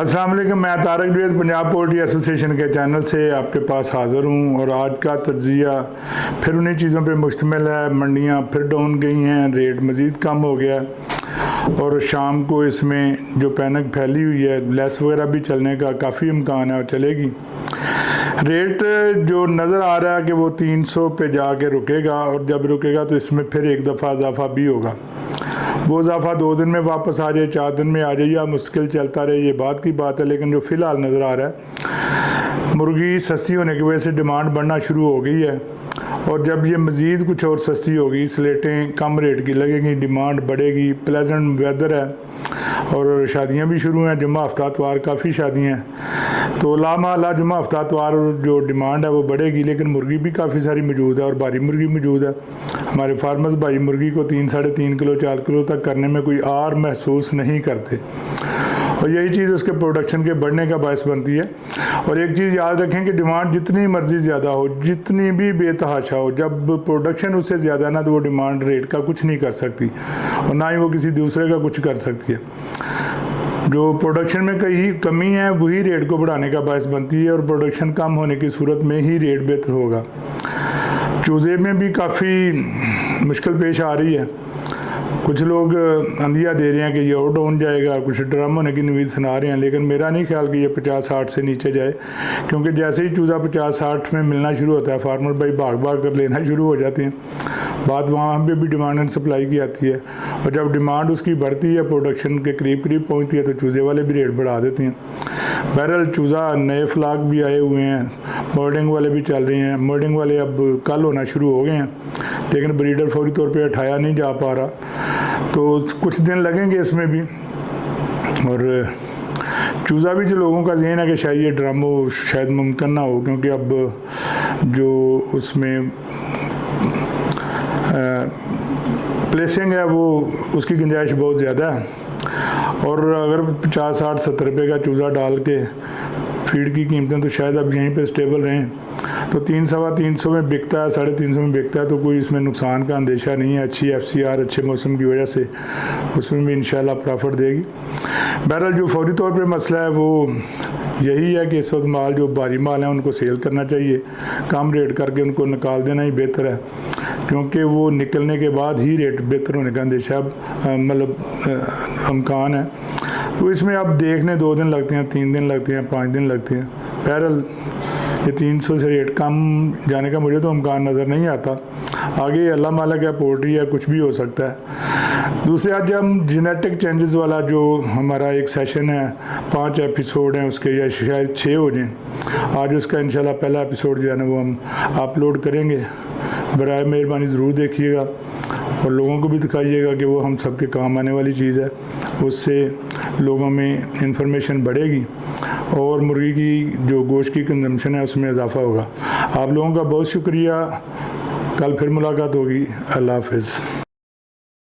अस्सलाम वालेकुम, मैं तारक द्विवेदी पंजाब पोल्ट्री एसोसिएशन के चैनल से आपके पास हाज़िर हूँ और आज का तज्ज़िया फिर उन्हीं चीज़ों पे मुश्तमिल है। मंडियाँ फिर डाउन गई हैं, रेट मज़ीद कम हो गया और शाम को इसमें जो पैनिक फैली हुई है, लेस वगैरह भी चलने का काफ़ी इम्कान है और चलेगी। रेट जो नज़र आ रहा है कि वो 300 पे जाके रुकेगा और जब रुकेगा तो इसमें फिर एक दफ़ा इजाफा भी होगा। वो इजाफा 2 दिन में वापस आ जाए, 4 दिन में आ जाए या मुश्किल चलता रहे, ये बात की बात है। लेकिन जो फ़िलहाल नज़र आ रहा है, मुर्गी सस्ती होने की वजह से डिमांड बढ़ना शुरू हो गई है और जब ये मज़ीद कुछ और सस्ती होगी, स्लेटें कम रेट की लगेंगी, डिमांड बढ़ेगी। प्लेजेंट वेदर है और शादियां भी शुरू हैं, जुम्मा हफ्ता इतवार काफ़ी शादियां हैं, तो लामाला जुम्मा हफ्ता इतवार जो डिमांड है वो बढ़ेगी। लेकिन मुर्गी भी काफ़ी सारी मौजूद है और भारी मुर्गी मौजूद है। हमारे फार्मर्स भाई मुर्गी को 3 साढ़े 3 किलो 4 किलो तक करने में कोई आर महसूस नहीं करते और यही चीज़ उसके प्रोडक्शन के बढ़ने का बायस बनती है। और एक चीज़ याद रखें कि डिमांड जितनी मर्ज़ी ज़्यादा हो, जितनी भी बेतहाशा हो, जब प्रोडक्शन उससे ज़्यादा ना तो वो डिमांड रेट का कुछ नहीं कर सकती और ना ही वो किसी दूसरे का कुछ कर सकती है। जो प्रोडक्शन में कहीं कमी है वही रेट को बढ़ाने का बायस बनती है और प्रोडक्शन कम होने की सूरत में ही रेट बेहतर होगा। चूज़े में भी काफ़ी मुश्किल पेश आ रही है। कुछ लोग अंदिया दे रहे हैं कि ये और डाउन जाएगा, कुछ ड्रम होने की उम्मीद सुना रहे हैं, लेकिन मेरा नहीं ख्याल कि ये 50-60 से नीचे जाए, क्योंकि जैसे ही चूज़ा 50-60 में मिलना शुरू होता है, फार्मर भाई भाग भाग कर लेना शुरू हो जाते हैं। बात वहाँ पे भी डिमांड एंड सप्लाई की आती है और जब डिमांड उसकी बढ़ती है, प्रोडक्शन के करीब करीब पहुँचती है, तो चूज़े वाले भी रेट बढ़ा देते हैं। बहरहाल चूज़ा नए फ्लाक भी आए हुए हैं, मर्डिंग वाले भी चल रहे हैं। मर्डिंग वाले अब कल होना शुरू हो गए हैं, लेकिन ब्रीडर फौरी तौर पे उठाया नहीं जा पा रहा, तो कुछ दिन लगेंगे इसमें भी। और चूज़ा भी जो लोगों का ज़हन है कि शायद ये ड्रामा शायद मुमकिन ना हो, क्योंकि अब जो उसमें प्लेसिंग है वो उसकी गुंजाइश बहुत ज़्यादा है और अगर 50, 60, 70 रुपये का चूज़ा डाल के फीड की कीमतें तो शायद अब यहीं पे स्टेबल रहें, तो 300-325 में बिकता है, 350 में बिकता है, तो कोई इसमें नुकसान का अंदेशा नहीं है। अच्छी FCR अच्छे मौसम की वजह से उसमें भी इंशाल्लाह प्रॉफिट देगी। बहरहाल जो फौरी तौर पे मसला है वो यही है कि इस वक्त माल जो भारी माल है उनको सेल करना चाहिए, कम रेट करके उनको निकाल देना ही बेहतर है, क्योंकि वो निकलने के बाद ही रेट बेहतर होने का अंदेशा मतलब इम्कान है। तो इसमें अब देखने 2 दिन लगते हैं, 3 दिन लगते हैं, 5 दिन लगते हैं। बहरहाल ये 300 से रेट कम जाने का मुझे तो इम्कान नज़र नहीं आता। आगे अल्लाह मालिक है, पोल्ट्री है, कुछ भी हो सकता है। दूसरे आज हम जेनेटिक चेंजेस वाला जो हमारा एक सेशन है, 5 एपिसोड हैं उसके, या शायद 6 हो जाएँ, आज उसका इंशाल्लाह पहला एपिसोड जो है ना वो हम अपलोड करेंगे। बराए मेहरबानी ज़रूर देखिएगा और लोगों को भी दिखाइएगा कि वो हम सबके काम आने वाली चीज़ है, उससे लोगों में इंफॉर्मेशन बढ़ेगी और मुर्गी की जो गोश्त की कंजम्पशन है उसमें इजाफा होगा। आप लोगों का बहुत शुक्रिया, कल फिर मुलाकात होगी। अल्लाह हाफ़िज़।